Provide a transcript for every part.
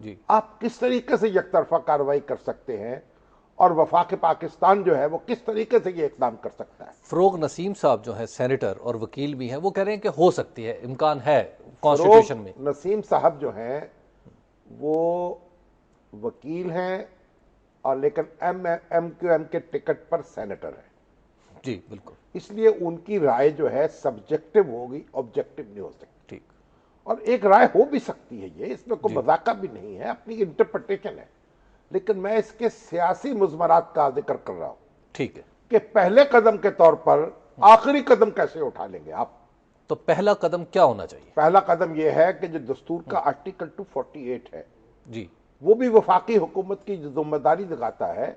جی آپ کس طریقے سے یک طرفہ کارروائی کر سکتے ہیں اور وفاق پاکستان جو ہے وہ کس طریقے سے یہ اقدام کر سکتا ہے؟ فروغ نسیم صاحب جو ہے سینیٹر اور وکیل بھی ہیں، وہ کہہ رہے ہیں کہ ہو سکتی ہے، امکان ہے فروغ کانسٹیٹیوشن میں۔ نسیم صاحب جو ہیں وہ وکیل ہیں اور لیکن ایم کیو ایم کے ٹکٹ پر سینیٹر ہیں، جی بالکل اس لیے ان کی رائے جو ہے سبجیکٹو ہوگی، آبجیکٹو نہیں ہو سکتی، ٹھیک، اور ایک رائے ہو بھی سکتی ہے، یہ اس میں کوئی مذاقہ بھی نہیں ہے، اپنی انٹرپریٹیشن ہے، لیکن میں اس کے سیاسی مضمرات کا ذکر کر رہا ہوں ٹھیک ہے۔ کہ پہلے قدم کے طور پر آخری قدم کیسے اٹھا لیں گے آپ؟ تو پہلا قدم کیا ہونا چاہیے؟ پہلا قدم یہ ہے کہ جو دستور کا آرٹیکل 248 ہے جی وہ بھی وفاقی حکومت کی ذمہ داری دکھاتا ہے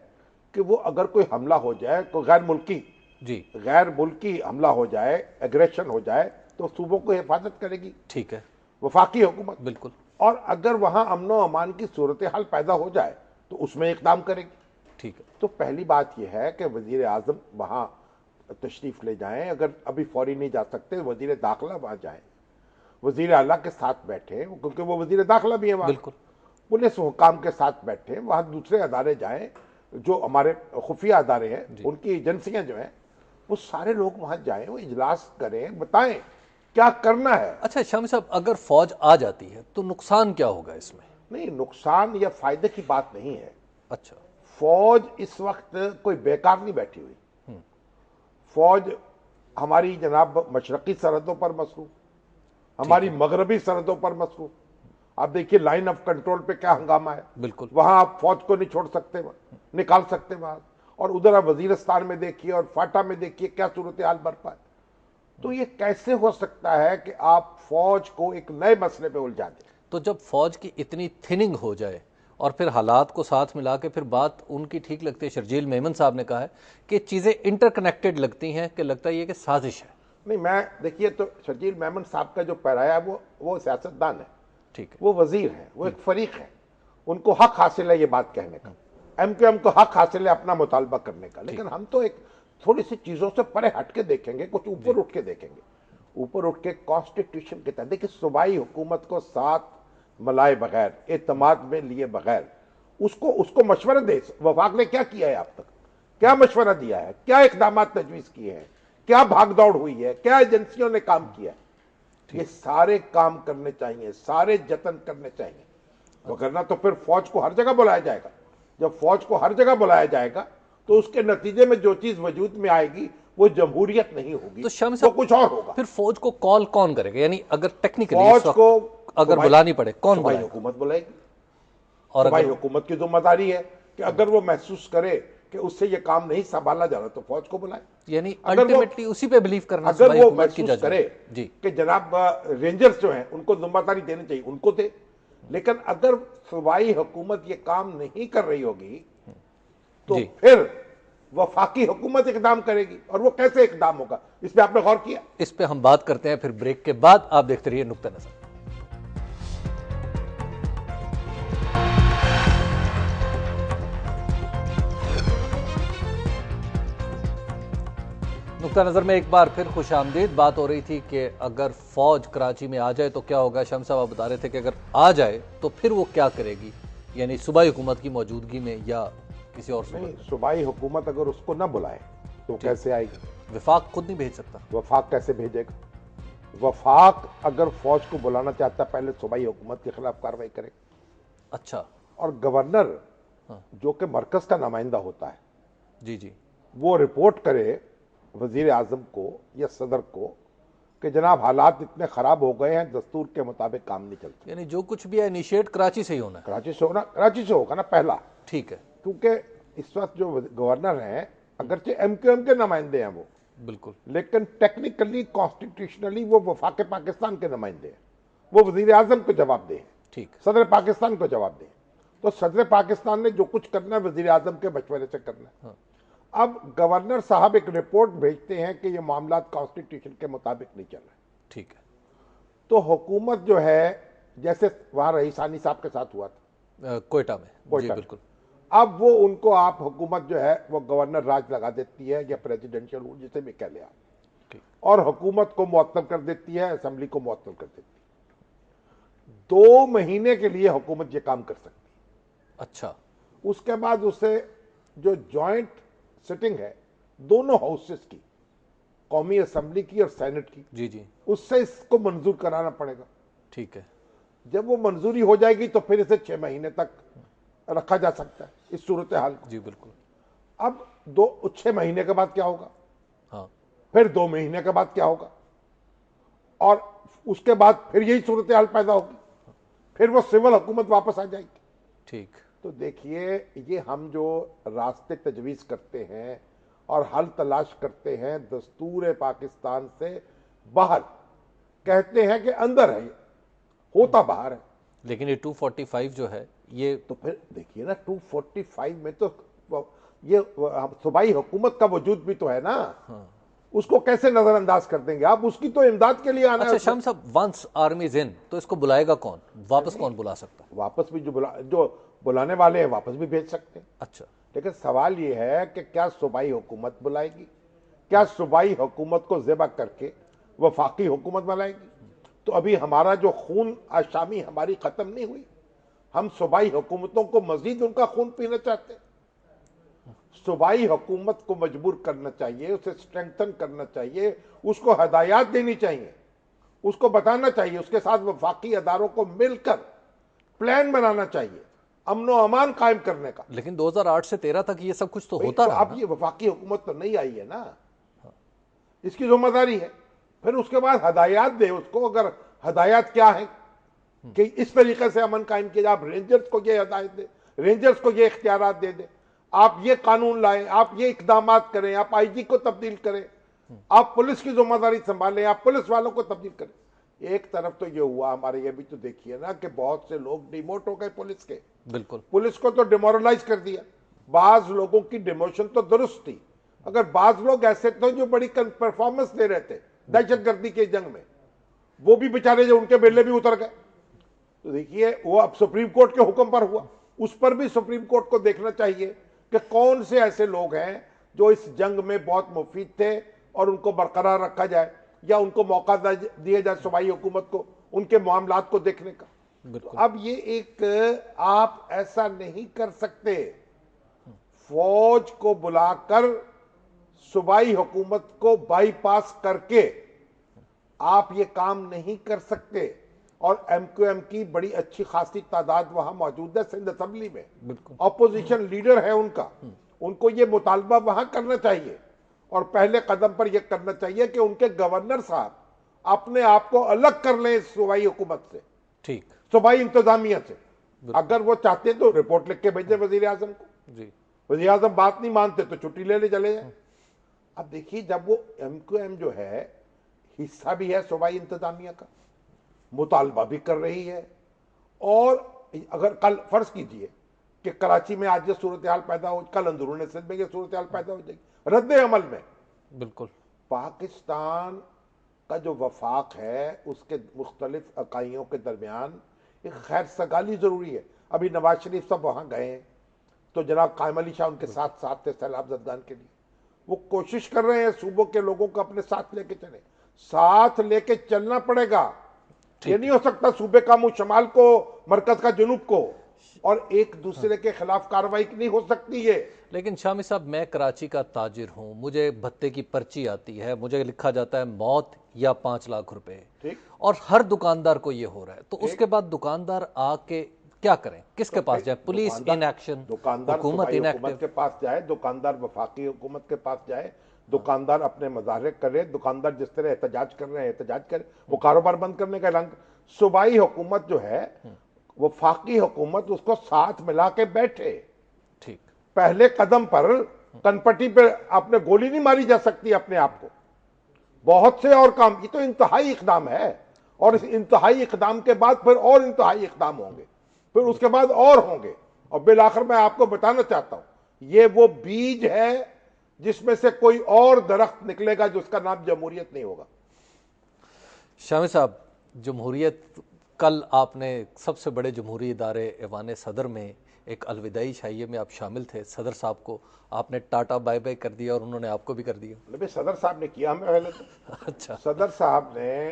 کہ وہ اگر کوئی حملہ ہو جائے، کوئی جی غیر ملکی حملہ ہو جائے، ایگریشن ہو جائے، تو صوبوں کو حفاظت کرے گی ٹھیک ہے، وفاقی حکومت، بالکل اور اگر وہاں امن و امان کی صورتحال پیدا ہو جائے تو اس میں اقدام کرے گی۔ ٹھیک ہے، تو پہلی بات یہ ہے کہ وزیر اعظم وہاں تشریف لے جائیں، اگر ابھی فوری نہیں جا سکتے وزیر داخلہ وہاں جائیں، وزیر اعلیٰ کے ساتھ بیٹھیں، کیونکہ وہ وزیر داخلہ بھی ہیں وہاں، بالکل پولیس حکام کے ساتھ بیٹھیں، وہاں دوسرے ادارے جائیں جو ہمارے خفیہ ادارے ہیں، ان کی ایجنسیاں جو ہیں، وہ سارے لوگ وہاں جائیں، وہ اجلاس کریں، بتائیں کیا کرنا ہے۔ اچھا شامی صاحب، اگر فوج آ جاتی ہے تو نقصان کیا ہوگا اس میں؟ نہیں، نقصان یا فائدے کی بات نہیں ہے، اچھا فوج اس وقت کوئی بیکار نہیں بیٹھی ہوئی، فوج ہماری جناب مشرقی سرحدوں پر مصروف، ہماری مغربی سرحدوں پر مصروف، آپ دیکھیے لائن آف کنٹرول پہ کیا ہنگامہ ہے، بالکل وہاں آپ فوج کو نہیں چھوڑ سکتے، نکال سکتے وہاں، اور ادھر آپ وزیرستان میں دیکھیے اور فاٹا میں دیکھیے کیا صورتحال برپا ہے۔ تو یہ کیسے ہو سکتا ہے کہ آپ فوج کو ایک نئے مسئلے پہ الجھا دیں؟ تو جب فوج کی اتنی تھننگ ہو جائے اور پھر حالات کو ساتھ ملا کے پھر بات ان کی ٹھیک لگتی ہے، شرجیل میمن صاحب نے کہا ہے کہ چیزیں انٹر کنیکٹڈ لگتی ہیں، کہ لگتا ہے یہ کہ سازش ہے۔ نہیں، میں دیکھیے تو شرجیل میمن صاحب کا جو پیرایا ہے وہ سیاستدان ہے، ٹھیک ہے، وہ وزیر ہیں، وہ ایک فریق ہے، ان کو حق حاصل ہے یہ بات کہنے کا، ایم کیو ایم کو حق حاصل ہے اپنا مطالبہ کرنے کا، لیکن ہم تو ایک تھوڑی سی چیزوں سے پرے ہٹ کے دیکھیں گے، کچھ اوپر اٹھ کے دیکھیں گے، اوپر اٹھ کے کانسٹیٹیوشن کے تحت دیکھیں، صوبائی حکومت کو ساتھ ملائے بغیر، اعتماد میں لیے بغیر، اس کو مشورہ دے، وفاق نے کیا کیا ہے اب تک، کیا مشورہ دیا ہے، کیا اقدامات تجویز کیے ہیں، کیا بھاگ دوڑ ہوئی ہے، کیا ایجنسیوں نے کام کیا ہے، یہ سارے کام کرنے چاہیے، سارے جتن کرنے چاہیے، وگرنہ تو پھر فوج کو ہر جگہ بلایا جائے گا، جب فوج کو ہر جگہ بلایا جائے گا تو اس کے نتیجے میں جو چیز وجود میں آئے گی وہ جمہوریت نہیں ہوگی، تو شامی وہ صاحب کچھ اور ہوگا۔ پھر فوج کو کال کون کرے گا؟ یعنی اگر ٹیکنیکلی فوج کو اگر بلانی پڑے کون صوبائی بلائے گا؟ حکومت بلائے گی، اور صوبائی اگر حکومت کی ذمہ داری ہے کہ اگر وہ محسوس کرے کہ اس سے یہ کام نہیں سنبھالا جا رہا تو فوج کو بلائے، یعنی اگر وہ الٹیمیٹلی اسی پہ بلیو کرنا اگر صوبائی وہ حکومت کی محسوس کرے ججمنٹ۔ جی کہ جناب رینجرز جو ہیں ان کو ذمہ داری دینی چاہیے ان کو دے، لیکن اگر صوبائی حکومت یہ کام نہیں کر رہی ہوگی تو جی پھر وفاقی حکومت اقدام کرے گی، اور وہ کیسے اقدام ہوگا اس پہ آپ نے غور کیا؟ اس پہ ہم بات کرتے ہیں پھر بریک کے بعد، آپ دیکھتے رہیے نقطہ نظر۔ نقطہ نظر میں ایک بار پھر خوش آمدید۔ بات ہو رہی تھی کہ اگر فوج کراچی میں آ جائے تو کیا ہوگا۔ شام صاحب آپ بتا رہے تھے کہ اگر آ جائے تو پھر وہ کیا کرے گی، یعنی صوبائی حکومت کی موجودگی میں یا کسی اور صورت نہیں، میں؟ صوبائی حکومت اگر اس کو نہ بلائے تو کیسے آئے گی؟ وفاق خود نہیں بھیج سکتا؟ وفاق کیسے بھیجے گا؟ وفاق اگر فوج کو بلانا چاہتا ہے پہلے صوبائی حکومت کے خلاف کارروائی کرے، اچھا اور گورنر جو کہ مرکز کا نمائندہ ہوتا ہے جی جی وہ رپورٹ کرے وزیر اعظم کو یا صدر کو کہ جناب حالات اتنے خراب ہو گئے ہیں، دستور کے مطابق کام نہیں چلتا، یعنی جو کچھ بھی ہے انیشیٹ کراچی سے ہی ہونا ہے۔ کراچی سے ہوگا نا پہلا، ٹھیک ہے، کیونکہ اس وقت جو گورنر ہیں اگرچہ ایم کیو ایم کے نمائندے ہیں وہ، بالکل لیکن ٹیکنیکلی کانسٹیٹیوشنلی وہ وفاق پاکستان کے نمائندے ہیں، وہ وزیر اعظم کو جواب دیں، ٹھیک، صدر پاکستان کو جواب دیں، تو صدر پاکستان نے جو کچھ کرنا ہے وزیر اعظم کے مشورے سے کرنا ہے۔ اب گورنر صاحب ایک رپورٹ بھیجتے ہیں کہ یہ معاملات کانسٹیٹیوشن کے مطابق نہیں چل رہے، ٹھیک ہے، تو حکومت جو ہے جیسے وہاں رئیسانی صاحب کے ساتھ ہوا تھا کوئٹہ میں، جی کوئٹہ میں، بالکل، اب وہ ان کو آپ حکومت جو ہے وہ گورنر راج لگا دیتی ہے یا پریزیڈنشل رول جسے بھی کہہ لیا، ٹھیک، اور حکومت کو معطل کر دیتی ہے، اسمبلی کو معطل کر دیتی ہے۔ 2 مہینے کے لیے حکومت یہ کام کر سکتی ہے. اچھا. اس کے بعد اسے جو جوائنٹ سٹنگ ہے دونوں ہاؤسز کی, قومی اسمبلی کی اور سینٹ کی, جی جی اس سے اس کو منظور کرانا پڑے گا. ٹھیک ہے. جب وہ منظوری ہو جائے گی تو پھر اسے 6 مہینے تک رکھا جا سکتا ہے اس صورتحال کو. جی بالکل. اب 6 مہینے کے بعد کیا ہوگا, ہاں پھر 2 مہینے کے بعد کیا ہوگا, اور اس کے بعد پھر یہی صورتحال پیدا ہوگی, پھر وہ سول حکومت واپس آ جائے گی. ٹھیک. تو دیکھیے یہ ہم جو راستے تجویز کرتے ہیں اور حل تلاش کرتے ہیں دستور پاکستان سے باہر, کہتے ہیں کہ اندر ہے, ہوتا باہر ہے. لیکن یہ 245 جو ہے یہ تو پھر دیکھیے نا 245 میں تو یہ صوبائی حکومت کا وجود بھی تو ہے نا, اس کو کیسے نظر انداز کر دیں گے آپ, اس کی تو امداد کے لیے آنا ہے. اچھا شام صاحب, ونس آرمی از ان تو اس کو بلائے گا کون, واپس کون بلا سکتا ہے؟ واپس بھی جو بلانے والے ہیں واپس بھی بھیج سکتے ہیں. اچھا. لیکن سوال یہ ہے کہ کیا صوبائی حکومت بلائے گی, کیا صوبائی حکومت کو ذبح کر کے وفاقی حکومت بنائے گی؟ تو ابھی ہمارا جو خون آشامی ہماری ختم نہیں ہوئی, ہم صوبائی حکومتوں کو مزید ان کا خون پینا چاہتے ہیں. صوبائی حکومت کو مجبور کرنا چاہیے, اسے اسٹرینگتھن کرنا چاہیے, اس کو ہدایات دینی چاہیے, اس کو بتانا چاہیے, اس کے ساتھ وفاقی اداروں کو مل کر پلان بنانا چاہیے امن و امان قائم کرنے کا. لیکن 2008 سے 13 تک یہ سب کچھ تو ہوتا رہا. اب یہ وفاقی حکومت تو نہیں آئی ہے نا, اس کی ذمہ داری ہے. پھر اس کے بعد ہدایات دے اس کو, اگر ہدایات کیا ہیں کہ اس طریقے سے امن قائم کیا جائے, آپ رینجرز کو یہ ہدایت دے, رینجرز کو یہ اختیارات دے دے, آپ یہ قانون لائیں, آپ یہ اقدامات کریں, آپ آئی جی کو تبدیل کریں, آپ پولیس کی ذمہ داری سنبھالیں, آپ پولیس والوں کو تبدیل کریں. ایک طرف تو یہ ہوا ہمارے, یہ بھی تو دیکھیے نا کہ بہت سے لوگ ڈیموٹ ہو گئے پولیس کے. بالکل. پولیس کو تو ڈیمورلائز کر دیا. بعض لوگوں کی ڈیموشن تو درست تھی, اگر بعض لوگ ایسے تھے جو بڑی پرفارمنس دے رہے تھے دہشت گردی کے جنگ میں, وہ بھی بیچارے جو ان کے بیلے بھی اتر گئے. تو دیکھیے وہ اب سپریم کورٹ کے حکم پر ہوا, اس پر بھی سپریم کورٹ کو دیکھنا چاہیے کہ کون سے ایسے لوگ ہیں جو اس جنگ میں بہت مفید تھے اور ان کو برقرار رکھا جائے, یا ان کو موقع دیا جائے صوبائی حکومت کو ان کے معاملات کو دیکھنے کا. اب یہ ایک آپ ایسا نہیں کر سکتے, فوج کو بلا کر صوبائی حکومت کو بائی پاس کر کے آپ یہ کام نہیں کر سکتے. اور ایم کیو ایم کی بڑی اچھی خاصی تعداد وہاں موجود ہے سندھ اسمبلی میں, اپوزیشن لیڈر ہے ان کا, ان کو یہ مطالبہ وہاں کرنا چاہیے, اور پہلے قدم پر یہ کرنا چاہیے کہ ان کے گورنر صاحب اپنے آپ کو الگ کر لیں صوبائی حکومت سے, ٹھیک, صوبائی انتظامیہ سے. اگر وہ چاہتے ہیں تو رپورٹ لکھ کے بھیجیں وزیر اعظم کو, جی وزیر اعظم بات نہیں مانتے تو چھٹی لے لے چلے جائیں. اب دیکھیے جب وہ ایم کیو ایم جو ہے حصہ بھی ہے صوبائی انتظامیہ کا, مطالبہ بھی کر رہی ہے, اور اگر کل فرض کیجئے کہ کراچی میں آج یہ صورتحال پیدا ہو, کل اندرون سندھ میں یہ صورتحال پیدا ہو جائے گی, رد عمل میں بالکل پاکستان کا جو وفاق ہے اس کے مختلف اکائیوں کے درمیان ایک خیر سگالی ضروری ہے. ابھی نواز شریف صاحب وہاں گئے ہیں تو جناب قائم علی شاہ ان کے ساتھ تھے سیلاب زدگان کے لیے, وہ کوشش کر رہے ہیں صوبوں کے لوگوں کو اپنے ساتھ لے کے چلیں, ساتھ لے کے چلنا پڑے گا. یہ نہیں ہو سکتا صوبے کا منہ شمال کو, مرکز کا جنوب کو, اور ایک دوسرے کے خلاف کارروائی نہیں ہو سکتی ہے. لیکن شامی صاحب میں کراچی کا تاجر ہوں, مجھے بھتے کی پرچی آتی ہے, مجھے لکھا جاتا ہے موت یا 5 لاکھ روپے, اور ہر دکاندار کو یہ ہو رہا ہے, تو اس کے بعد دکاندار آ کے کیا کریں, کس کے پاس جائے؟ پولیس ان ایکشن, دکاندار صوبائی حکومت کے پاس جائے, دکاندار وفاقی حکومت کے پاس جائے, دکاندار اپنے مظاہرے کرے, دکاندار جس طرح احتجاج کر رہے ہیں احتجاج کرے, وہ کاروبار بند کرنے کا اعلان. صوبائی حکومت جو ہے وفاقی حکومت اس کو ساتھ ملا کے بیٹھے. ٹھیک, پہلے قدم پر کنپٹی پہ آپ نے گولی نہیں ماری جا سکتی اپنے آپ کو, بہت سے اور کام, یہ تو انتہائی اقدام ہے, اور اس انتہائی اقدام کے بعد پھر اور انتہائی اقدام ہوں گے, پھر اس کے بعد اور ہوں گے, اور بالآخر میں آپ کو بتانا چاہتا ہوں یہ وہ بیج ہے جس میں سے کوئی اور درخت نکلے گا جس کا نام جمہوریت نہیں ہوگا. شامی صاحب, جمہوریت, کل آپ نے سب سے بڑے جمہوری ادارے ایوان صدر میں ایک الوداعی شائیے میں آپ شامل تھے, صدر صاحب کو آپ نے ٹاٹا بائی بائی کر دیا اور انہوں نے آپ کو بھی کر دیا. صدر صاحب نے کیا ہمیں پہلے تو. اچھا, صدر صاحب نے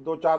2-4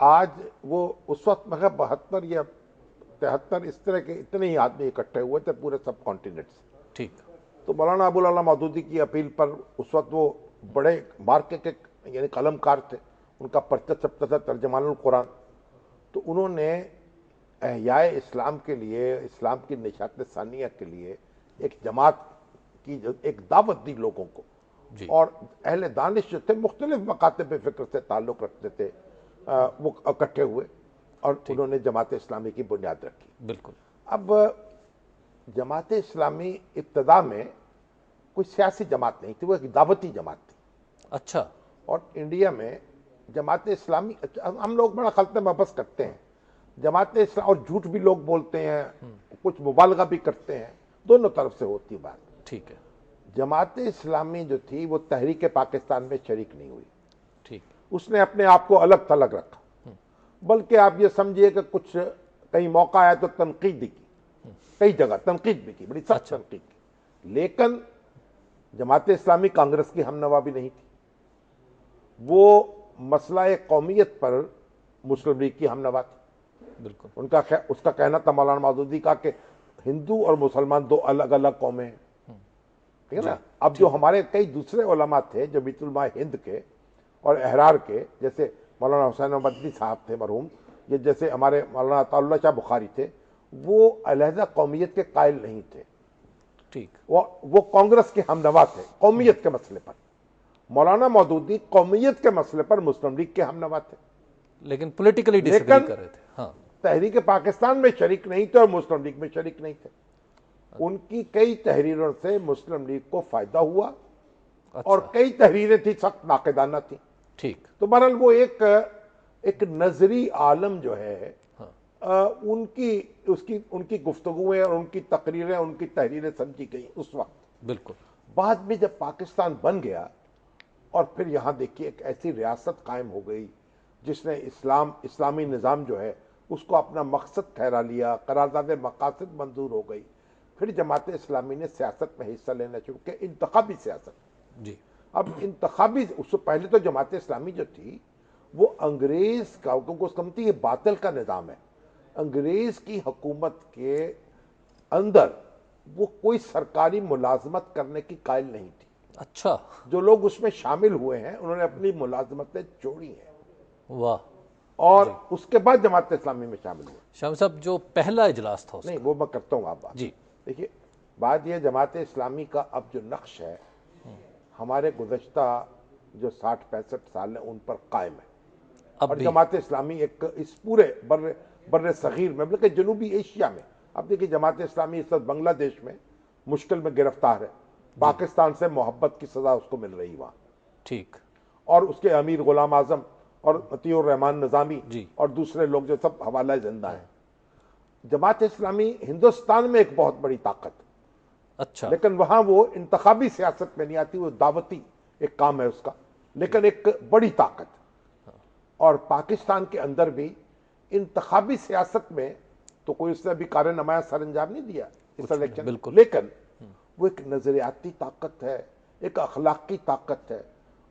آج وہ اس وقت مگر 72 یا 73 اس طرح کے اتنے ہی آدمی اکٹھے ہوئے تھے پورے سب کانٹیننٹ سے. ٹھیک. تو مولانا ابو العلا مودودی کی اپیل پر اس وقت وہ بڑے مارکے کے یعنی قلم کار تھے, ان کا پرچہ چھپتا تھا ترجمان القرآن. تو انہوں نے احیاء اسلام کے لیے, اسلام کی نشاط ثانیہ کے لیے ایک جماعت کی ایک دعوت دی لوگوں کو. جی. اور اہل دانش جو تھے مختلف مکاتب فکر سے تعلق رکھتے تھے, وہ اکٹھے ہوئے اور انہوں نے جماعت اسلامی کی بنیاد رکھی. بالکل. اب جماعت اسلامی ابتدا میں کوئی سیاسی جماعت نہیں تھی, وہ ایک دعوتی جماعت تھی. اچھا. اور انڈیا میں جماعت اسلامی, ہم لوگ بڑا خلط مبحث کرتے ہیں جماعت اسلامی, اور جھوٹ بھی لوگ بولتے ہیں, کچھ مبالغہ بھی کرتے ہیں, دونوں طرف سے ہوتی بات. ٹھیک ہے. جماعت اسلامی جو تھی وہ تحریک پاکستان میں شریک نہیں ہوئی. ٹھیک. اس نے اپنے آپ کو الگ تھلگ رکھا, بلکہ آپ یہ سمجھیے کہ کچھ کئی موقع آیا تو تنقید کی, کئی جگہ تنقید بھی کی, بڑی سخت تنقید کی. لیکن جماعت اسلامی کانگریس کی ہم نوا بھی نہیں تھی. وہ مسئلہ قومیت پر مسلم لیگ کی ہم نوا تھی. بالکل. اس کا کہنا تھا مولانا مودودی کا کہ ہندو اور مسلمان دو الگ الگ قومیں ہیں. ٹھیک ہے نا. اب جو ہمارے کئی دوسرے علماء تھے جو بیت الماء ہند کے اور احرار کے, جیسے مولانا حسین مدنی صاحب تھے مرحوم, یہ جیسے ہمارے مولانا عطا اللہ شاہ بخاری تھے, وہ علیحدہ قومیت کے قائل نہیں تھے. ٹھیک. وہ کانگریس کے ہم نوا تھے قومیت کے مسئلے پر. مولانا مودودی قومیت کے مسئلے پر مسلم لیگ کے ہم نوا تھے, لیکن پولیٹیکلی ڈس ایگری کر رہے تھے. ہاں. تحریک پاکستان میں شریک نہیں تھے اور مسلم لیگ میں شریک نہیں تھے. ان کی کئی تحریروں سے مسلم لیگ کو فائدہ ہوا, اور کئی تحریریں تھی سخت ناقدانہ تھی. ٹھیک. تو بہرحال وہ ایک نظری عالم جو ہے, ان کی گفتگویں اور ان کی تقریریں, ان کی تحریریں سمجھی گئی اس وقت. بالکل. بعد میں جب پاکستان بن گیا اور پھر یہاں دیکھیے ایک ایسی ریاست قائم ہو گئی جس نے اسلامی نظام جو ہے اس کو اپنا مقصد ٹھہرا لیا, قرارداد مقاصد منظور ہو گئی. پھر جماعت اسلامی نے سیاست میں حصہ لینا شروع کیا, انتخابی سیاست. جی. اب انتخابی, اس سے پہلے تو جماعت اسلامی جو تھی وہ انگریز کا, کیونکہ سمجھتی یہ باطل کا نظام ہے, انگریز کی حکومت کے اندر وہ کوئی سرکاری ملازمت کرنے کی قائل نہیں تھی. اچھا. جو لوگ اس میں شامل ہوئے ہیں انہوں نے اپنی ملازمتیں چھوڑی ہیں. واہ. اور اس کے بعد جماعت اسلامی میں شامل ہوئے. شامی صاحب جو پہلا اجلاس تھا نہیں, وہ میں کرتا ہوں آپ بات. جی. دیکھیے بات یہ, جماعت اسلامی کا اب جو نقش ہے ہمارے گزشتہ جو 60-65 سال ہیں ان پر قائم ہے. اور جماعت اسلامی ایک اس پورے بر صغیر میں, بلکہ جنوبی ایشیا میں, اب دیکھیے جماعت اسلامی اس وقت بنگلہ دیش میں مشکل میں گرفتار ہے. پاکستان سے محبت کی سزا اس کو مل رہی وہاں. ٹھیک. اور اس کے امیر غلام اعظم اور عطیہ الرحمان نظامی اور دوسرے لوگ جو سب حوالہ زندہ ہیں. جماعت اسلامی ہندوستان میں ایک بہت بڑی طاقت. اچھا. لیکن وہاں وہ انتخابی سیاست میں نہیں آتی, وہ دعوتی ایک کام ہے اس کا, لیکن ایک بڑی طاقت. اور پاکستان کے اندر بھی انتخابی سیاست میں تو کوئی اس نے ابھی کار نمایاں سر انجام نہیں دیا اس الیکشن, لیکن وہ ایک نظریاتی طاقت ہے, ایک اخلاقی طاقت ہے,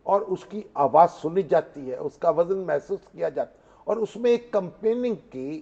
اور اس کی آواز سنی جاتی ہے, اس کا وزن محسوس کیا جاتا ہے, اور اس میں ایک کمپیننگ کی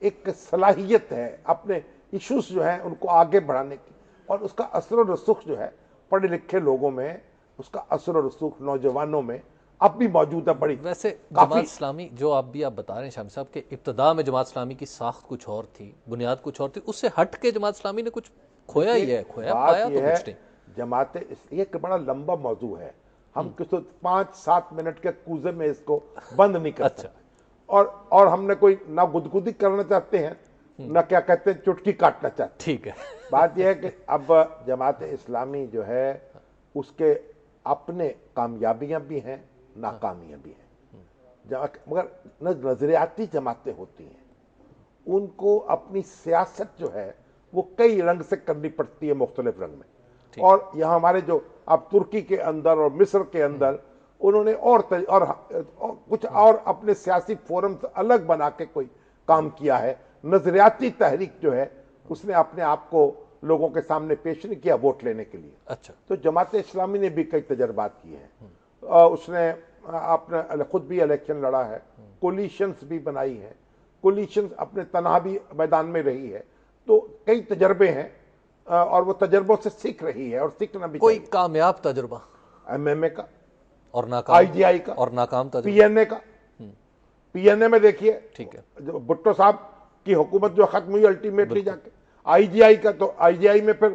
ایک صلاحیت ہے اپنے ایشوز جو ہیں ان کو آگے بڑھانے کی, اور اس کا اثر و رسوخ جو ہے پڑھے لکھے لوگوں میں, اس کا اثر و رسوخ نوجوانوں میں اب بھی موجود ہے بڑی. ویسے جماعت اسلامی جو آپ بتا رہے ہیں شامی صاحب کہ ابتدا میں جماعت اسلامی کی ساخت کچھ اور تھی, بنیاد کچھ اور تھی, اس سے ہٹ کے جماعت اسلامی نے کچھ کھویا ہی ہے, پایا تو کچھ نہیں. جماعت یہ ایک بڑا لمبا موضوع ہے, ہم کس 5-7 منٹ کے کوزے میں اس کو بند نہیں کر سکتے. اور ہم نے کوئی نہ گدگدی کرنا چاہتے ہیں نہ کیا کہتے ہیں چٹکی کاٹنا چاہتے ہیں. ٹھیک ہے. بات یہ ہے کہ اب جماعت اسلامی جو ہے اس کے اپنے کامیابیاں بھی ہیں, ناکامیاں بھی ہیں, مگر نظریاتی جماعتیں ہوتی ہیں, ان کو اپنی سیاست جو ہے وہ کئی رنگ سے کرنی پڑتی ہے, مختلف رنگ میں. اور یہاں ہمارے جو اب ترکی کے اندر اور مصر کے اندر انہوں نے اور کچھ اور اپنے سیاسی فورم سے الگ بنا کے کوئی کام کیا ہے. نظریاتی تحریک جو ہے اس نے اپنے آپ کو لوگوں کے سامنے پیش نہیں کیا ووٹ لینے کے لیے. اچھا. تو جماعت اسلامی نے بھی کئی تجربات کیے ہیں. اس نے آپ نے خود بھی الیکشن لڑا ہے, کولیشنز بھی بنائی ہیں, کولیشنز اپنے تنہا بھی میدان میں رہی ہے, تو کئی تجربے ہیں اور وہ تجربوں سے سیکھ رہی ہے اور سیکھنا بھی کوئی کامیاب تجربہ MMA کا اور ناکام, IGI کا اور ناکام تجربہ PNA کا. PNA میں دیکھیے ٹھیک ہے, جو بھٹو صاحب کی حکومت جو ختم ہوئی الٹیمیٹلی جا کے, IGI کا تو IGI میں پھر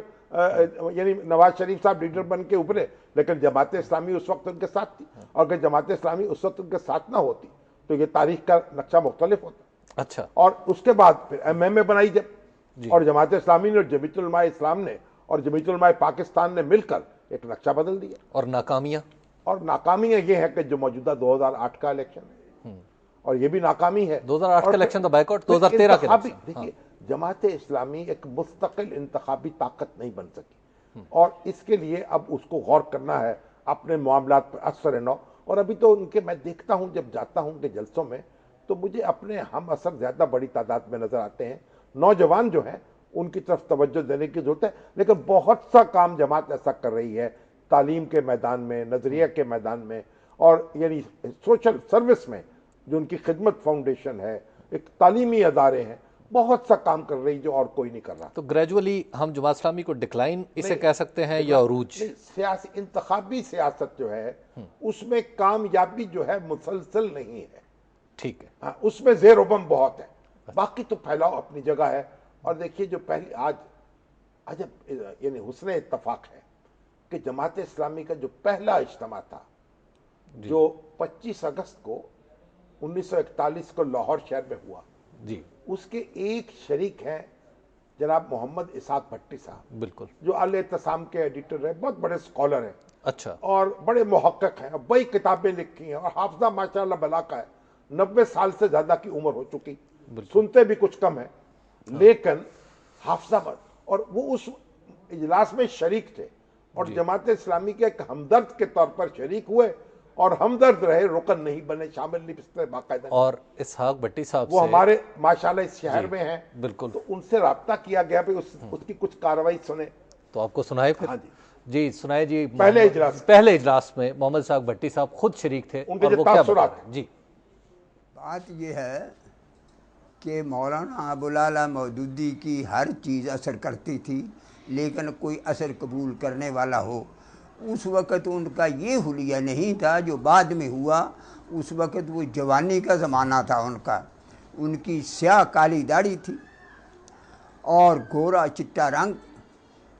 یعنی نواز شریف صاحب لیڈر بن کے ابھرے, لیکن جماعت اسلامی اس وقت ان کے ساتھ تھی, اور اگر جماعت اسلامی اس وقت ان کے ساتھ نہ ہوتی تو یہ تاریخ کا نقشہ مختلف ہوتا. اچھا, اور اس کے بعد پھر MMA بنائی جب, اور جماعت اسلامی نے اور جمیعت علماء اسلام نے اور جمیعت علماء پاکستان نے مل کر ایک نقشہ بدل دیا. اور ناکامیاں, اور ناکامیاں یہ ہے کہ جو موجودہ 2008 کا الیکشن ہے, اور یہ بھی ناکامی ہے. 2008 کا الیکشن تو بائیکاٹ, 2013 کے الیکشن. دیکھیے جماعت اسلامی ایک مستقل انتخابی طاقت نہیں بن سکی, اور اس کے لیے اب اس کو غور کرنا ہے اپنے معاملات پر اثر نو. اور ابھی تو ان کے میں دیکھتا ہوں جب جاتا ہوں کہ جلسوں میں, تو مجھے اپنے ہم اثر زیادہ بڑی تعداد میں نظر آتے ہیں. نوجوان جو ہیں ان کی طرف توجہ دینے کی ضرورت ہے, لیکن بہت سا کام جماعت ایسا کر رہی ہے تعلیم کے میدان میں, نظریہ کے میدان میں, اور یعنی سوشل سروس میں جو ان کی خدمت فاؤنڈیشن ہے, ایک تعلیمی ادارے ہیں, بہت سا کام کر رہی جو اور کوئی نہیں کر رہا. تو گریجولی ہم جماعت اسلامی کو ڈکلائن اسے کہہ سکتے ہیں یا عروج؟ سیاسی انتخابی سیاست جو ہے اس میں کامیابی جو ہے مسلسل نہیں ہے. ٹھیک ہے, ہاں, اس میں زیر و بم بہت ہے, باقی تو پھیلاؤ اپنی جگہ ہے. اور دیکھیے جو پہلی آج عجب یعنی حسن اتفاق ہے کہ جماعت اسلامی کا جو پہلا اجتماع تھا جو 25 اگست کو 1941 کو لاہور شہر میں ہوا, جی, اس کے ایک شریک ہیں جناب محمد اسحاق بھٹی صاحب, بالکل, جو الاعتصام کے ایڈیٹر ہیں, بہت بڑے اسکالر ہیں, اچھا, اور بڑے محقق ہیں, بڑی کتابیں لکھی ہیں, اور حافظہ ماشاءاللہ بلا کا ہے, 90 سال سے زیادہ کی عمر ہو چکی, سنتے بھی کچھ کم ہیں, لیکن حافظہ اور وہ اس اجلاس میں شریک تھے, اور جماعت اسلامی کے ایک ہمدرد کے طور پر شریک ہوئے, اور ہمدرد رہے, رکن نہیں بنے, شامل نہیں بستے باقاعدہ. اور اسحاق بھٹی صاحب وہ ہمارے ماشاءاللہ اس شہر میں ہیں, بالکل, تو ان سے رابطہ کیا گیا بھی اس کی کچھ کارروائی سنیں. تو آپ کو سنائے پھر؟ ہاں جی سنائے. جی, پہلے اجلاس میں محمد اسحاق بھٹی صاحب خود شریک تھے, ان کے جو تاثرات ہیں. جی, بات یہ ہے کہ مولانا ابوالعلا مودودی کی ہر چیز اثر کرتی تھی, لیکن کوئی اثر قبول کرنے والا ہو. اس وقت ان کا یہ حلیہ نہیں تھا جو بعد میں ہوا. اس وقت وہ جوانی کا زمانہ تھا ان کا. ان کی سیاہ کالی داڑھی تھی اور گورا چٹا رنگ,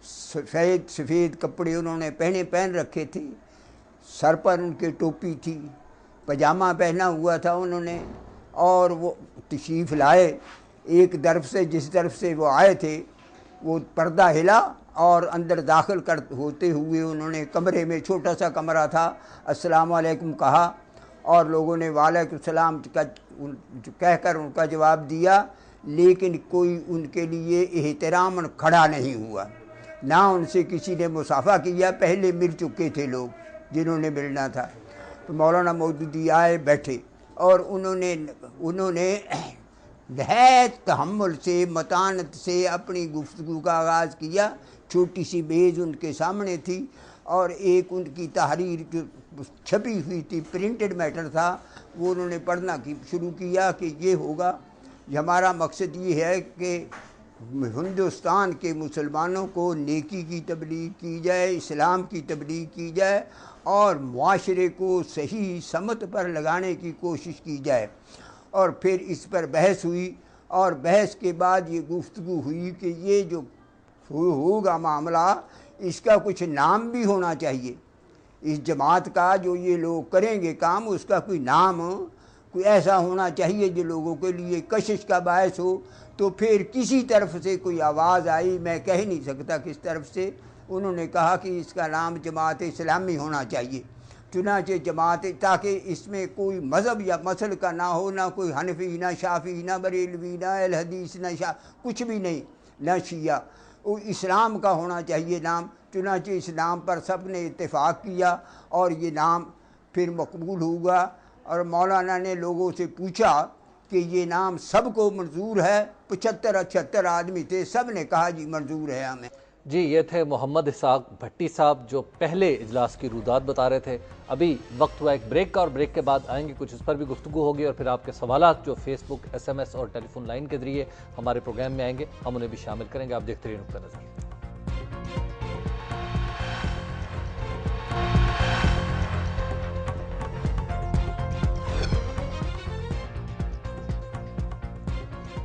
سفید کپڑے انہوں نے پہن رکھے تھے, سر پر ان کے ٹوپی تھی, پجامہ پہنا ہوا تھا انہوں نے, اور وہ تشریف لائے. ایک طرف سے جس طرف سے وہ آئے تھے وہ پردہ ہلا, اور اندر داخل ہوتے ہوئے انہوں نے کمرے میں, چھوٹا سا کمرہ تھا, السلام علیکم کہا, اور لوگوں نے وعلیکم السلام کہہ کر ان کا جواب دیا, لیکن کوئی ان کے لیے احترام کھڑا نہیں ہوا, نہ ان سے کسی نے مصافحہ کیا. پہلے مل چکے تھے لوگ جنہوں نے ملنا تھا. تو مولانا مودودی آئے, بیٹھے, اور انہوں نے نہایت تحمل سے, متانت سے اپنی گفتگو کا آغاز کیا. چھوٹی سی میز ان کے سامنے تھی, اور ایک ان کی تحریر جو چھپی ہوئی تھی, پرنٹڈ میٹر تھا, وہ انہوں نے پڑھنا شروع کیا کہ یہ ہوگا, ہمارا مقصد یہ ہے کہ ہندوستان کے مسلمانوں کو نیکی کی تبلیغ کی جائے, اسلام کی تبلیغ کی جائے, اور معاشرے کو صحیح سمت پر لگانے کی کوشش کی جائے. اور پھر اس پر بحث ہوئی, اور بحث کے بعد یہ گفتگو ہوئی کہ یہ جو ہوگا معاملہ, اس کا کچھ نام بھی ہونا چاہیے. اس جماعت کا جو یہ لوگ کریں گے کام, اس کا کوئی نام, کوئی ایسا ہونا چاہیے جو لوگوں کے لیے کشش کا باعث ہو. تو پھر کسی طرف سے کوئی آواز آئی, میں کہہ نہیں سکتا کس طرف سے, انہوں نے کہا کہ اس کا نام جماعت اسلامی ہونا چاہیے. چنانچہ جماعت, تاکہ اس میں کوئی مذہب یا مسلک کا نہ ہو, نہ کوئی حنفی, نہ شافعی, نہ بریلوی, نہ اہل حدیث, نہ کچھ بھی نہیں, نہ شیعہ, اسلام کا ہونا چاہیے نام. چنانچہ اس نام پر سب نے اتفاق کیا, اور یہ نام پھر مقبول ہوگا. اور مولانا نے لوگوں سے پوچھا کہ یہ نام سب کو منظور ہے. 75-76 آدمی تھے, سب نے کہا جی منظور ہے ہمیں. جی یہ تھے محمد اسحاق بھٹی صاحب جو پہلے اجلاس کی رودات بتا رہے تھے. ابھی وقت ہوا ایک بریک کا اور بریک کے بعد آئیں گے, کچھ اس پر بھی گفتگو ہوگی اور پھر آپ کے سوالات جو فیس بک, ایس ایم ایس اور ٹیلی فون لائن کے ذریعے ہمارے پروگرام میں آئیں گے, ہم انہیں بھی شامل کریں گے. آپ دیکھتے رہیے نقطہ نظر.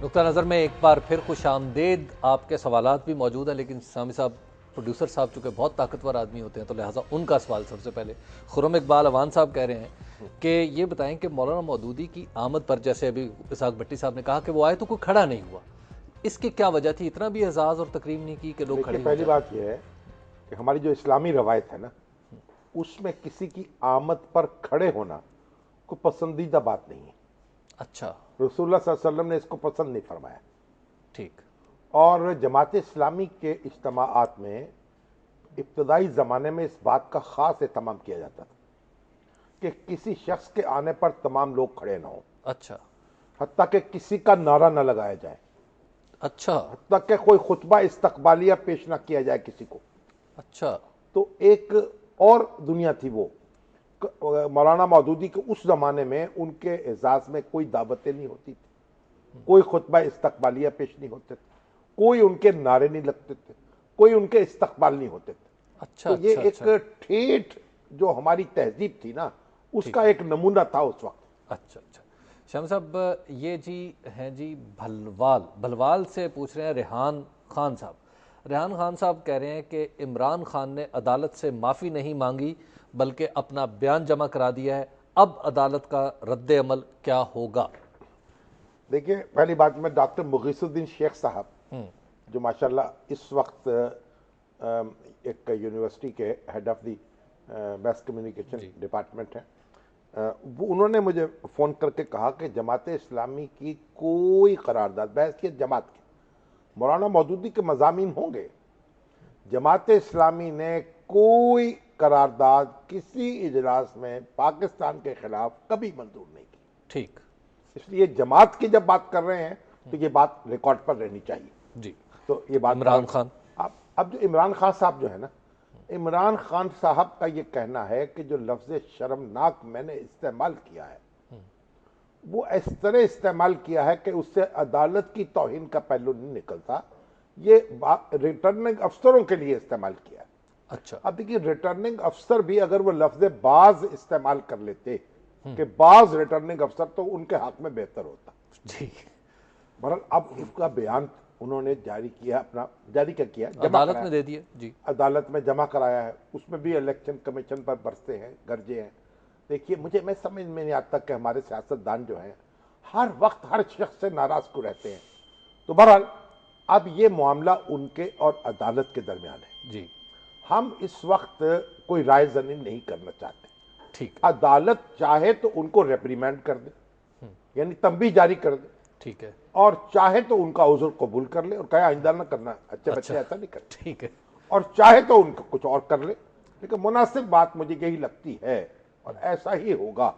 نقطہ نظر میں ایک بار پھر خوش آمدید. آپ کے سوالات بھی موجود ہیں لیکن سامی صاحب پروڈیوسر صاحب چونکہ بہت طاقتور آدمی ہوتے ہیں تو لہٰذا ان کا سوال سب سے پہلے. خرم اقبال اوان صاحب کہہ رہے ہیں کہ یہ بتائیں کہ مولانا مودودی کی آمد پر, جیسے ابھی اسحاق بھٹی صاحب نے کہا کہ وہ آئے تو کوئی کھڑا نہیں ہوا, اس کی کیا وجہ تھی؟ اتنا بھی اعزاز اور تکریم نہیں کی کہ لوگ کھڑے. پہلی بات یہ ہے کہ ہماری جو اسلامی روایت ہے نا, اس میں کسی کی آمد پر کھڑے ہونا کوئی پسندیدہ بات نہیں ہے. اچھا. رسول اللہ صلی اللہ علیہ وسلم نے اس کو پسند نہیں فرمایا. ٹھیک. اور جماعت اسلامی کے اجتماعات میں ابتدائی زمانے میں اس بات کا خاص اہتمام کیا جاتا تھا کہ کسی شخص کے آنے پر تمام لوگ کھڑے نہ ہوں. اچھا. حتیٰ کہ کسی کا نعرہ نہ لگایا جائے. اچھا. حتیٰ کہ کوئی خطبہ استقبالیہ پیش نہ کیا جائے کسی کو. اچھا. تو ایک اور دنیا تھی وہ. مولانا مودودی کے اس زمانے میں ان کے اعزاز میں کوئی دعوتیں نہیں ہوتی تھی, کوئی خطبہ استقبالیہ پیش نہیں ہوتے تھے, کوئی ان کے نعرے نہیں لگتے تھے, کوئی ان کے استقبال نہیں ہوتے تھے. اچھا. تو یہ ایک ٹھیٹ جو ہماری تہذیب تھی نا, اس کا ایک نمونہ تھا اس وقت. اچھا. اچھا شام صاحب, یہ جی ہیں جی بھلوال سے پوچھ رہے ہیں ریحان خان صاحب. ریحان خان صاحب کہہ رہے ہیں کہ عمران خان نے عدالت سے معافی نہیں مانگی بلکہ اپنا بیان جمع کرا دیا ہے, اب عدالت کا رد عمل کیا ہوگا؟ دیکھیں, پہلی بات میں ڈاکٹر مغیث الدین شیخ صاحب جو ماشاءاللہ اس وقت ایک یونیورسٹی کے head of the mass communication department ہیں, انہوں نے مجھے فون کر کے کہا کہ جماعت اسلامی کی کوئی قرارداد بحیثیت جماعت کی, مولانا مودودی کے مضامین ہوں گے, جماعت اسلامی نے کوئی قرارداد کسی اجلاس میں پاکستان کے خلاف کبھی منظور نہیں کی. ٹھیک. اس لیے جماعت کی جب بات کر رہے ہیں تو یہ بات ریکارڈ پر رہنی چاہیے. جی. تو یہ بات عمران خان, اب جو عمران خان صاحب جو ہے نا, عمران خان صاحب کا یہ کہنا ہے کہ جو لفظ شرمناک میں نے استعمال کیا ہے وہ اس طرح استعمال کیا ہے کہ اس سے عدالت کی توہین کا پہلو نہیں نکلتا, یہ ریٹرننگ افسروں کے لیے استعمال کیا ہے. اچھا. اب دیکھیے, ریٹرننگ افسر بھی اگر وہ لفظ بعض استعمال کر لیتے کہ بعض ریٹرننگ افسر, تو ان کے حق میں بہتر ہوتا. جی. بہرحال اب اس کا بیان انہوں نے جاری کیا, اپنا جاری کیا, عدالت میں دے دیا. جی. عدالت میں جمع کرایا ہے. اس میں بھی الیکشن کمیشن پر برستے ہیں, گرجے ہیں. دیکھیے, میں سمجھ میں نہیں آتا کہ ہمارے سیاستدان جو ہیں ہر وقت ہر شخص سے ناراض کو رہتے ہیں. تو بہرحال اب یہ معاملہ ان کے اور عدالت کے درمیان ہے. جی. ہم اس وقت کوئی رائے زنی نہیں کرنا چاہتے. ٹھیک. عدالت چاہے تو ان کو ریپریمینڈ کر دے, یعنی تنبیہ جاری کر دے. ٹھیک ہے. اور چاہے تو ان کا عذر قبول کر لے اور کہے آئندہ نہ کرنا, اچھے بچے ایسا نہیں کرتے. ٹھیک ہے. اور چاہے تو ان کو کچھ اور کر لے. لیکن مناسب بات مجھے یہی لگتی ہے اور ایسا ہی ہوگا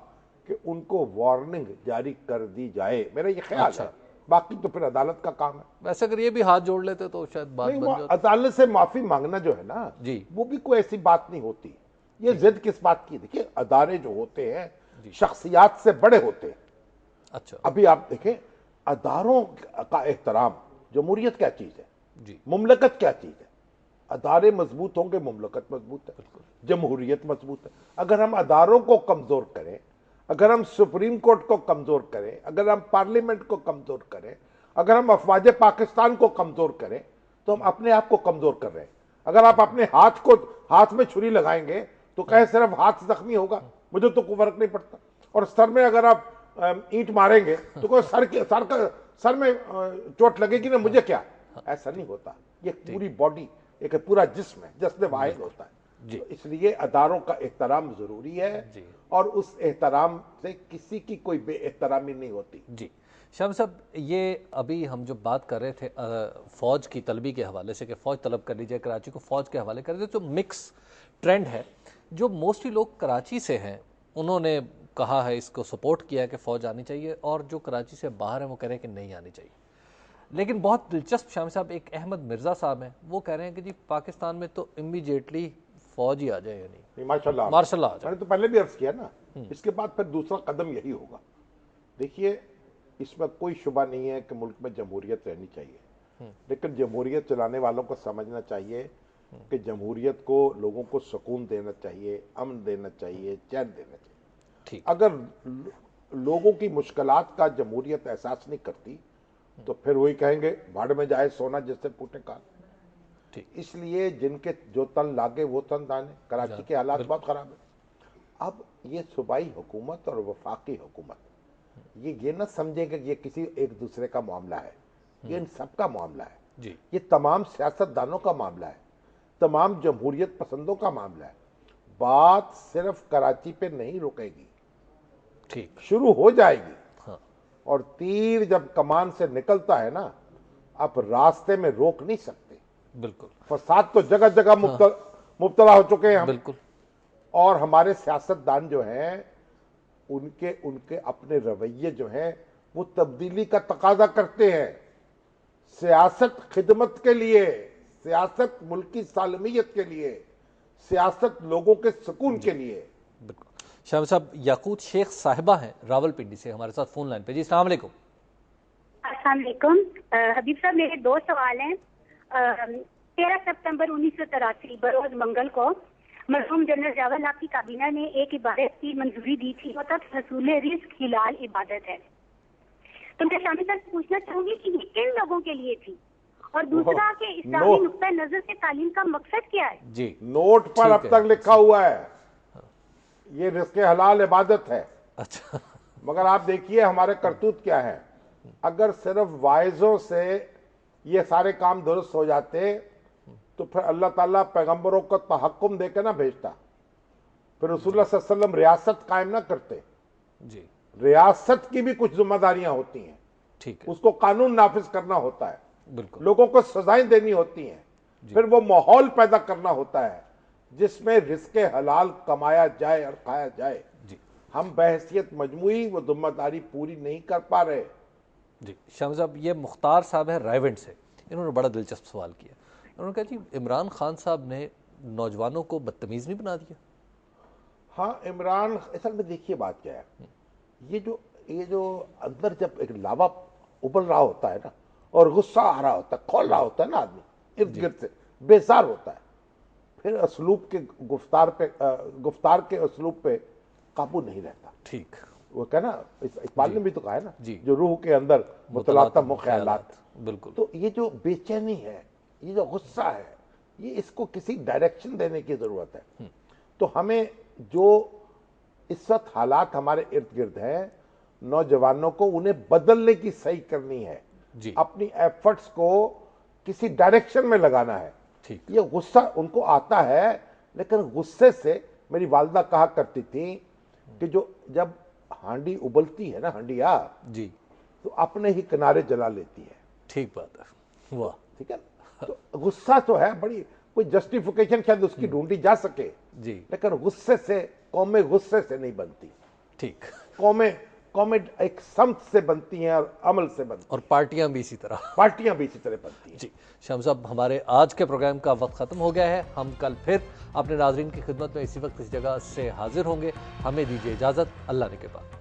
کہ ان کو وارننگ جاری کر دی جائے, میرا یہ خیال ہے. باقی تو پھر عدالت کا کام ہے. ویسے اگر یہ بھی ہاتھ جوڑ لیتے تو شاید بات بن جاتی. عدالت سے معافی مانگنا جو ہے نا, جی, وہ بھی کوئی ایسی بات نہیں ہوتی. یہ ضد کس بات کی؟ دیکھیے, ادارے جو ہوتے ہیں شخصیات سے بڑے ہوتے ہیں. اچھا. ابھی آپ دیکھیں, اداروں کا احترام, جمہوریت کیا چیز ہے, جی, مملکت کیا چیز ہے. ادارے مضبوط ہوں گے, مملکت مضبوط ہے, جمہوریت مضبوط ہے. اگر ہم اداروں کو کمزور کریں, اگر ہم سپریم کورٹ کو کمزور کریں, اگر ہم پارلیمنٹ کو کمزور کریں, اگر ہم افواج پاکستان کو کمزور کریں, تو ہم اپنے آپ کو کمزور کر رہے ہیں. اگر آپ اپنے ہاتھ میں چھری لگائیں گے تو کہیں صرف ہاتھ زخمی ہوگا, مجھے تو کوئی فرق نہیں پڑتا. اور سر میں اگر آپ اینٹ ماریں گے تو کوئی سر میں چوٹ لگے گی نا, مجھے کیا. ایسا نہیں ہوتا. یہ پوری باڈی ایک پورا جسم ہے, جسم واحد ہوتا ہے. اس لیے اداروں کا احترام ضروری ہے, اور اس احترام سے کسی کی کوئی بے احترامی نہیں ہوتی. جی. شام صاحب, یہ ابھی ہم جو بات کر رہے تھے فوج کی طلبی کے حوالے سے کہ فوج طلب کر لی جائے, کراچی کو فوج کے حوالے کر رہے تھے, تو مکس ٹرینڈ ہے. جو موسٹلی لوگ کراچی سے ہیں انہوں نے کہا ہے, اس کو سپورٹ کیا ہے کہ فوج آنی چاہیے, اور جو کراچی سے باہر ہیں وہ کہہ رہے ہیں کہ نہیں آنی چاہیے. لیکن بہت دلچسپ شامی صاحب ایک احمد مرزا صاحب ہیں، وہ کہہ رہے ہیں کہ جی پاکستان میں تو امیڈیٹلی فوج ہی آ جائے، یعنی ماشاءاللہ مارشل آ جائے۔ میں نے تو پہلے بھی عرض کیا نا، اس کے بعد پھر دوسرا قدم یہی ہوگا۔ دیکھیے اس میں کوئی شبہ نہیں ہے کہ ملک میں جمہوریت رہنی چاہیے، لیکن جمہوریت چلانے والوں کو سمجھنا چاہیے کہ جمہوریت کو لوگوں کو سکون دینا چاہیے، امن دینا چاہیے، چین دینا چاہیے۔ اگر لوگوں کی مشکلات کا جمہوریت احساس نہیں کرتی تو پھر وہی کہیں گے بھاڑ میں جائے سونا جس سے پوٹے کان۔ اس لیے جن کے جو تن لاگے وہ تن دانے۔ کراچی کے حالات بہت خراب ہیں۔ اب یہ صوبائی حکومت اور وفاقی حکومت یہ نہ سمجھیں کہ یہ کسی ایک دوسرے کا معاملہ ہے، یہ ان سب کا معاملہ ہے، یہ تمام سیاست دانوں کا معاملہ ہے، تمام جمہوریت پسندوں کا معاملہ ہے۔ بات صرف کراچی پہ نہیں رکے گی، شروع ہو جائے گی، اور تیر جب کمان سے نکلتا ہے نا، آپ راستے میں روک نہیں سکتے۔ بالکل، فساد تو جگہ جگہ مبتلا ہو چکے ہیں ہم، بالکل، اور ہمارے سیاستدان جو ہیں ان کے اپنے رویے جو ہیں وہ تبدیلی کا تقاضا کرتے ہیں۔ سیاست خدمت کے لیے، سیاست ملکی سالمیت کے لیے، سیاست لوگوں کے سکون کے لیے۔ بالکل۔ شامی صاحب یاقوت شیخ صاحبہ ہیں راول پنڈی سے ہمارے ساتھ فون لائن پہ۔ جی السلام علیکم۔ السلام علیکم حبیب صاحب، میرے دو سوال ہیں۔ 13 ستمبر 1983 بروز منگل کو مرحوم جنرل ضیاء الحق کی کابینہ نے ایک عبادت کی منظوری دی تھی، وہ تک حصول رزق حلال عبادت ہے۔ تو میں شامی صاحب سے پوچھنا چاہوں گی کہ یہ کن لوگوں کے لیے تھی، اور دوسرا کہ اسلامی نقطہ نظر سے تعلیم کا مقصد کیا ہے؟ جی نوٹ پر اب تک لکھا ہوا ہے یہ رزق حلال عبادت ہے۔ اچھا، مگر آپ دیکھیے ہمارے کرتوت کیا ہے۔ اگر صرف واعظوں سے یہ سارے کام درست ہو جاتے تو پھر اللہ تعالیٰ پیغمبروں کو تحکم دے کے نہ بھیجتا، پھر رسول اللہ صلی اللہ علیہ وسلم ریاست قائم نہ کرتے۔ جی، ریاست کی بھی کچھ ذمہ داریاں ہوتی ہیں، ٹھیک ہے، اس کو قانون نافذ کرنا ہوتا ہے، بالکل، لوگوں کو سزائیں دینی ہوتی ہیں، پھر وہ ماحول پیدا کرنا ہوتا ہے جس میں رزق حلال کمایا جائے اور کھایا جائے۔ جی، ہم بحیثیت مجموعی وہ ذمہ داری پوری نہیں کر پا رہے۔ جی شامی صاحب، یہ مختار صاحب ہے رائیونڈ سے، انہوں نے بڑا دلچسپ سوال کیا۔ انہوں نے کہا جی عمران خان صاحب نے نوجوانوں کو بدتمیز نہیں بنا دیا؟ ہاں، عمران اصل میں دیکھیے بات کیا ہے، یہ جو اندر جب ایک لاوا ابل رہا ہوتا ہے نا، اور غصہ آ رہا ہوتا ہے، کھول رہا ہوتا ہے نا آدمی ارد گرد سے، بیزار ہوتا ہے، پھر اسلوب کے گفتار کے اسلوب پہ قابو نہیں رہتا۔ ٹھیک، وہ کہنا اقبال نے بھی تو کہا ہے نا، جی، جو روح کے اندر متلاطم خیالات۔ بالکل، تو یہ جو بے چینی ہے، یہ جو غصہ ہے، یہ اس کو کسی ڈائریکشن دینے کی ضرورت ہے۔ تو ہمیں جو اس وقت حالات ہمارے ارد گرد ہیں، نوجوانوں کو انہیں بدلنے کی صحیح کرنی ہے، اپنی ایفرٹس کو کسی ڈائریکشن میں لگانا ہے۔ یہ غصہ ان کو آتا ہے، لیکن غصے سے میری والدہ کہا کرتی تھی کہ جب ہانڈی ابلتی ہے نا، ہانڈیا، جی، تو اپنے ہی کنارے جلا لیتی ہے۔ ٹھیک بات ہے، واہ، ٹھیک ہے، تو غصہ تو ہے، بڑی کوئی جسٹیفیکیشن شاید اس کی ڈھونڈی جا سکے، جی، لیکن غصے سے قومیں غصے سے نہیں بنتی، ٹھیک، قومیں ایک سمت سے بنتی ہیں اور عمل سے بنتی ہیں، اور پارٹیاں بھی اسی طرح، پارٹیاں بھی اسی طرح بنتی ہیں۔ جی شام صاحب، ہمارے آج کے پروگرام کا وقت ختم ہو گیا ہے۔ ہم کل پھر اپنے ناظرین کی خدمت میں اسی وقت اس جگہ سے حاضر ہوں گے۔ ہمیں دیجیے اجازت، اللہ نے کے بعد۔